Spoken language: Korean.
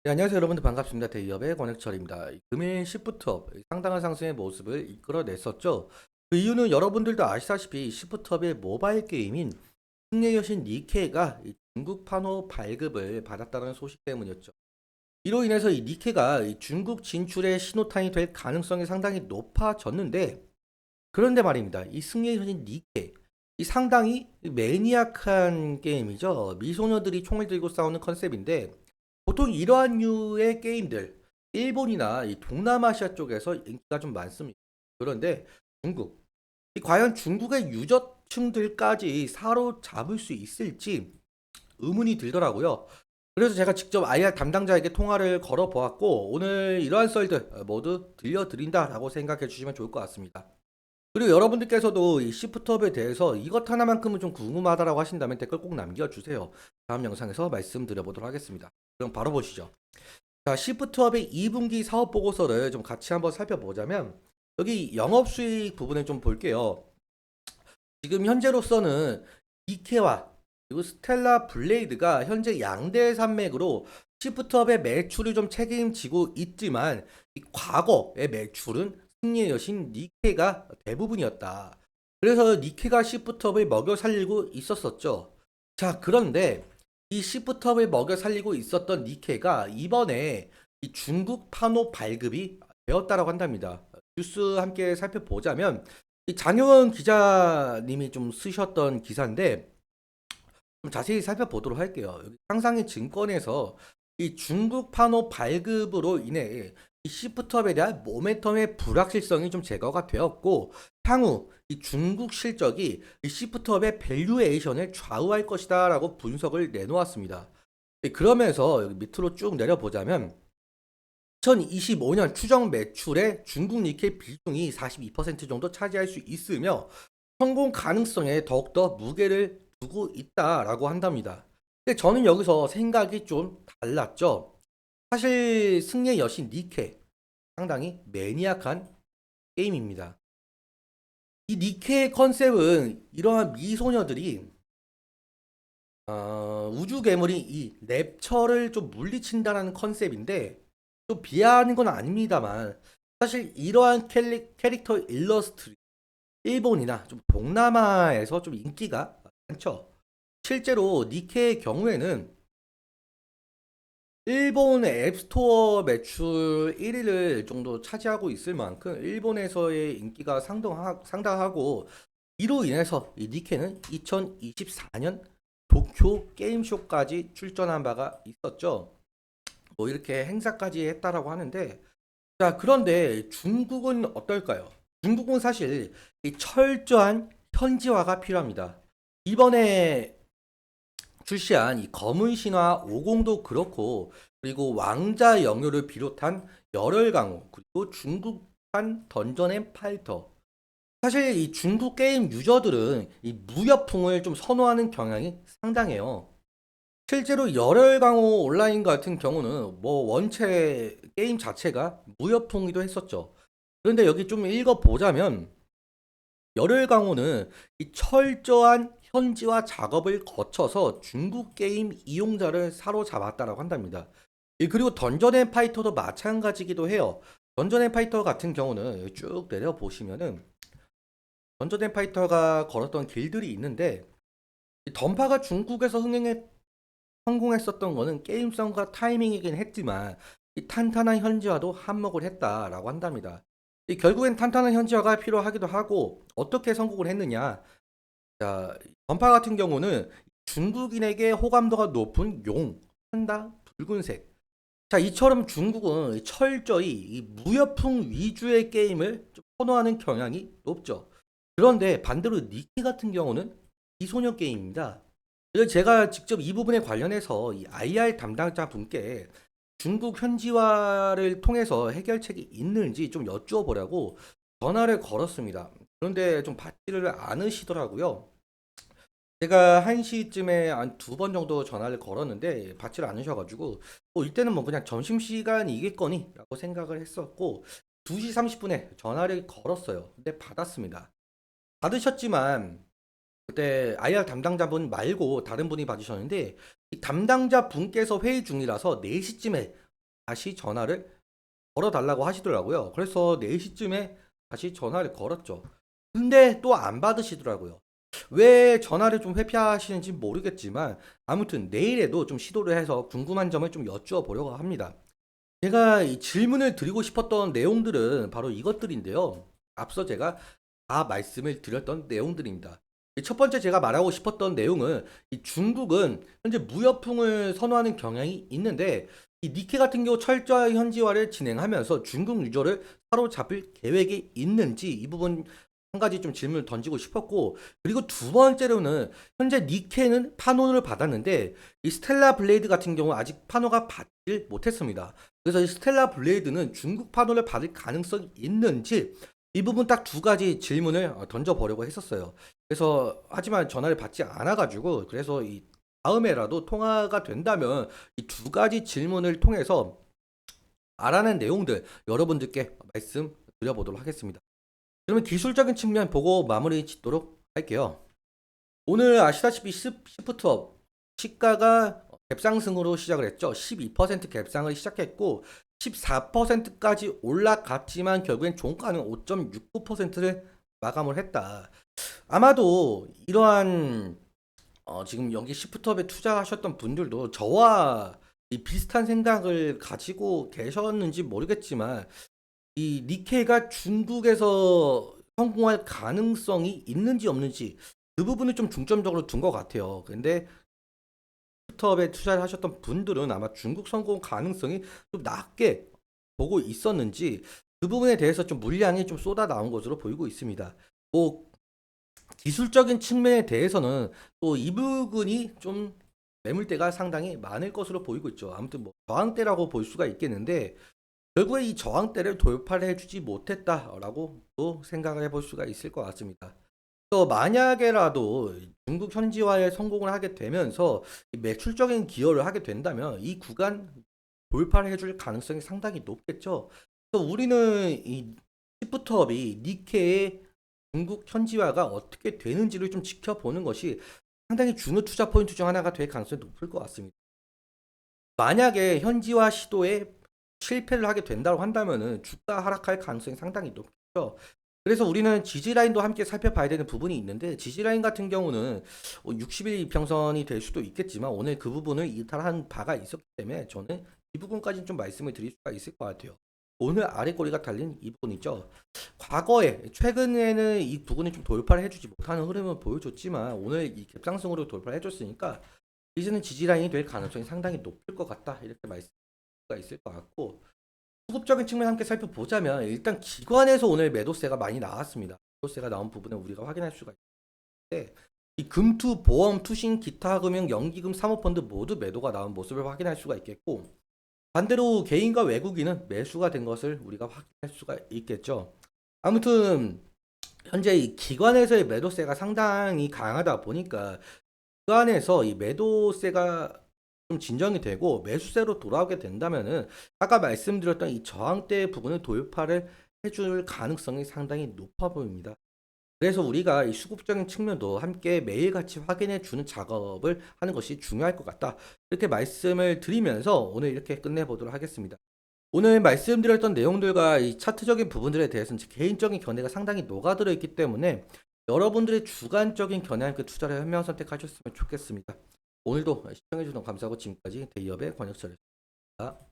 네, 안녕하세요 여러분들 반갑습니다. 대기업의 권혁철입니다. 금일 시프트업 상당한 상승의 모습을 이끌어냈었죠. 그 이유는 여러분들도 아시다시피 시프트업의 모바일 게임인 승리의 여신 니케가 이 중국 판호 발급을 받았다는 소식 때문이었죠. 이로 인해서 이 니케가 이 중국 진출의 신호탄이 될 가능성이 상당히 높아졌는데, 그런데 말입니다. 이 승리의 여신 니케, 이 상당히 매니악한 게임이죠. 미소녀들이 총을 들고 싸우는 컨셉인데, 보통 이러한 류의 게임들 일본이나 이 동남아시아 쪽에서 인기가 좀 많습니다. 그런데 중국, 이 과연 중국의 유저층들까지 사로잡을 수 있을지 의문이 들더라고요. 그래서 제가 직접 IR 담당자에게 통화를 걸어 보았고, 오늘 이러한 썰들 모두 들려드린다라고 생각해 주시면 좋을 것 같습니다. 그리고 여러분들께서도 이 시프트업에 대해서 이것 하나만큼은 좀 궁금하다라고 하신다면 댓글 꼭 남겨주세요. 다음 영상에서 말씀드려보도록 하겠습니다. 그럼 바로 보시죠. 자, 시프트업의 2분기 사업 보고서를 좀 같이 한번 살펴보자면, 여기 영업수익 부분을 좀 볼게요. 지금 현재로서는 이케와 그리고 스텔라 블레이드가 현재 양대 산맥으로 시프트업의 매출을 좀 책임지고 있지만, 이 과거의 매출은 승리의 여신 니케가 대부분이었다. 그래서 니케가 시프트업을 먹여 살리고 있었었죠. 자, 그런데 이 시프트업을 먹여 살리고 있었던 니케가 이번에 이 중국 판호 발급이 되었다라고 한답니다. 뉴스 함께 살펴보자면, 이 장효원 기자님이 좀 쓰셨던 기사인데 좀 자세히 살펴보도록 할게요. 여기 상상의 증권에서 이 중국 판호 발급으로 인해 이 시프트업에 대한 모멘텀의 불확실성이 좀 제거가 되었고, 향후 이 중국 실적이 이 시프트업의 밸류에이션을 좌우할 것이다라고 분석을 내놓았습니다. 그러면서 여기 밑으로 쭉 내려보자면 2025년 추정 매출의 중국 니케 비중이 42% 정도 차지할 수 있으며 성공 가능성에 더욱더 무게를 두고 있다라고 한답니다. 근데 저는 여기서 생각이 좀 달랐죠. 사실 승리의 여신 니케 상당히 매니악한 게임입니다. 이 니케의 컨셉은 이러한 미소녀들이 우주 괴물이 이 랩처를 좀 물리친다라는 컨셉인데, 또 비하하는 건 아닙니다만 사실 이러한 캐릭터 일러스트 일본이나 좀 동남아에서 좀 인기가 많죠. 실제로 니케의 경우에는 일본 앱스토어 매출 1위를 정도 차지하고 있을 만큼 일본에서의 인기가 상당하고, 이로 인해서 이 니케는 2024년 도쿄 게임쇼까지 출전한 바가 있었죠. 뭐 이렇게 행사까지 했다라고 하는데, 자, 그런데 중국은 어떨까요? 중국은 사실 이 철저한 현지화가 필요합니다. 이번에 출시한 이 검은 신화 50도 그렇고, 그리고 왕자 영요를 비롯한 열혈 강호, 그리고 중국판 던전 앤 파이터. 사실 이 중국 게임 유저들은 이 무협풍을 좀 선호하는 경향이 상당해요. 실제로 열혈 강호 온라인 같은 경우는 뭐 원체 게임 자체가 무협풍이기도 했었죠. 그런데 여기 좀 읽어보자면 열혈 강호는 이 철저한 현지화 작업을 거쳐서 중국 게임 이용자를 사로잡았다라고 한답니다. 그리고 던전 앤 파이터도 마찬가지기도 해요. 던전 앤 파이터 같은 경우는 쭉 내려 보시면은 던전 앤 파이터가 걸었던 길들이 있는데, 이 던파가 중국에서 성공했었던 거는 게임성과 타이밍이긴 했지만 이 탄탄한 현지화도 한몫을 했다라고 한답니다. 결국엔 탄탄한 현지화가 필요하기도 하고, 어떻게 성공을 했느냐? 자, 전파 같은 경우는 중국인에게 호감도가 높은 용, 판다, 붉은색. 자, 이처럼 중국은 철저히 이 무협풍 위주의 게임을 좀 선호하는 경향이 높죠. 그런데 반대로 니키 같은 경우는 비소녀 게임입니다. 그래서 제가 직접 이 부분에 관련해서 이 IR 담당자 분께 중국 현지화를 통해서 해결책이 있는지 좀 여쭈어 보려고 전화를 걸었습니다. 그런데 좀 받지를 않으시더라고요. 제가 1시쯤에 한 두 번 정도 전화를 걸었는데 받지를 않으셔가지고 이때는 뭐 그냥 점심시간이겠거니 라고 생각을 했었고, 2시 30분에 전화를 걸었어요. 근데 받았습니다. 받으셨지만 그때 IR 담당자분 말고 다른 분이 받으셨는데, 이 담당자 분께서 회의 중이라서 4시쯤에 다시 전화를 걸어 달라고 하시더라고요. 그래서 4시쯤에 다시 전화를 걸었죠. 근데 또 안 받으시더라고요. 왜 전화를 좀 회피하시는지 모르겠지만 아무튼 내일에도 좀 시도를 해서 궁금한 점을 좀 여쭈어 보려고 합니다. 제가 이 질문을 드리고 싶었던 내용들은 바로 이것들인데요. 앞서 제가 다 말씀을 드렸던 내용들입니다. 첫 번째 제가 말하고 싶었던 내용은 이 중국은 현재 무역풍을 선호하는 경향이 있는데 이 니케 같은 경우 철저한 현지화를 진행하면서 중국 유저를 사로잡을 계획이 있는지 이 부분 한 가지 좀 질문을 던지고 싶었고, 그리고 두 번째로는 현재 니케는 판호를 받았는데 이 스텔라 블레이드 같은 경우 아직 판호가 받질 못했습니다. 그래서 이 스텔라 블레이드는 중국 판호를 받을 가능성이 있는지 이 부분 딱 두 가지 질문을 던져보려고 했었어요. 그래서 하지만 전화를 받지 않아가지고 그래서 이 다음에라도 통화가 된다면 이 두 가지 질문을 통해서 알아낸 내용들 여러분들께 말씀드려보도록 하겠습니다. 그러면 기술적인 측면 보고 마무리 짓도록 할게요. 오늘 아시다시피 시프트업 시가가 갭상승으로 시작을 했죠. 12% 갭상을 시작했고 14%까지 올라갔지만 결국엔 종가는 5.69%를 마감을 했다. 아마도 이러한 지금 여기 시프트업에 투자하셨던 분들도 저와 이 비슷한 생각을 가지고 계셨는지 모르겠지만 이 니케이가 중국에서 성공할 가능성이 있는지 없는지 그 부분을 좀 중점적으로 둔 것 같아요. 근데 스타트업에 투자를 하셨던 분들은 아마 중국 성공 가능성이 좀 낮게 보고 있었는지 그 부분에 대해서 좀 물량이 좀 쏟아 나온 것으로 보이고 있습니다. 뭐 기술적인 측면에 대해서는 또 이 부분이 좀 매물대가 상당히 많을 것으로 보이고 있죠. 아무튼 뭐 저항대라고 볼 수가 있겠는데 결국에 이 저항대를 돌파를 해주지 못했다라고 또 생각을 해볼 수가 있을 것 같습니다. 또 만약에라도 중국 현지화에 성공을 하게 되면서 이 매출적인 기여를 하게 된다면 이 구간 돌파를 해줄 가능성이 상당히 높겠죠. 그래서 우리는 이 시프트업이 니케의 중국 현지화가 어떻게 되는지를 좀 지켜보는 것이 상당히 중요 투자 포인트 중 하나가 될 가능성이 높을 것 같습니다. 만약에 현지화 시도에 실패를 하게 된다고 한다면은 주가 하락할 가능성이 상당히 높죠. 그래서 우리는 지지라인도 함께 살펴봐야 되는 부분이 있는데 지지라인 같은 경우는 60일 이평선이 될 수도 있겠지만 오늘 그 부분을 이탈한 바가 있었기 때문에 저는 이 부분까지는 좀 말씀을 드릴 수가 있을 것 같아요. 오늘 아래 꼬리가 달린 이 부분이죠. 과거에 최근에는 이 부분이 좀 돌파를 해주지 못하는 흐름을 보여줬지만 오늘 이 갭상승으로 돌파를 해줬으니까 이제는 지지라인이 될 가능성이 상당히 높을 것 같다 이렇게 말씀을 드릴 수가 있을 것 같고, 수급적인 측면 함께 살펴보자면 일단 기관에서 오늘 매도세가 많이 나왔습니다. 매도세가 나온 부분을 우리가 확인할 수가 있는데 이 금투, 보험, 투신, 기타 금융, 연기금, 사모펀드 모두 매도가 나온 모습을 확인할 수가 있겠고, 반대로 개인과 외국인은 매수가 된 것을 우리가 확인할 수가 있겠죠. 아무튼 현재 이 기관에서의 매도세가 상당히 강하다 보니까 기관에서 이 매도세가 좀 진정이 되고 매수세로 돌아오게 된다면은 아까 말씀드렸던 이 저항대 부분을 돌파를 해줄 가능성이 상당히 높아 보입니다. 그래서 우리가 이 수급적인 측면도 함께 매일같이 확인해 주는 작업을 하는 것이 중요할 것 같다. 이렇게 말씀을 드리면서 오늘 이렇게 끝내보도록 하겠습니다. 오늘 말씀드렸던 내용들과 이 차트적인 부분들에 대해서는 제 개인적인 견해가 상당히 녹아들어 있기 때문에 여러분들의 주관적인 견해와 그 투자를 현명 선택하셨으면 좋겠습니다. 오늘도 시청해주셔서 감사하고 지금까지 대기업의 권혁철이었습니다.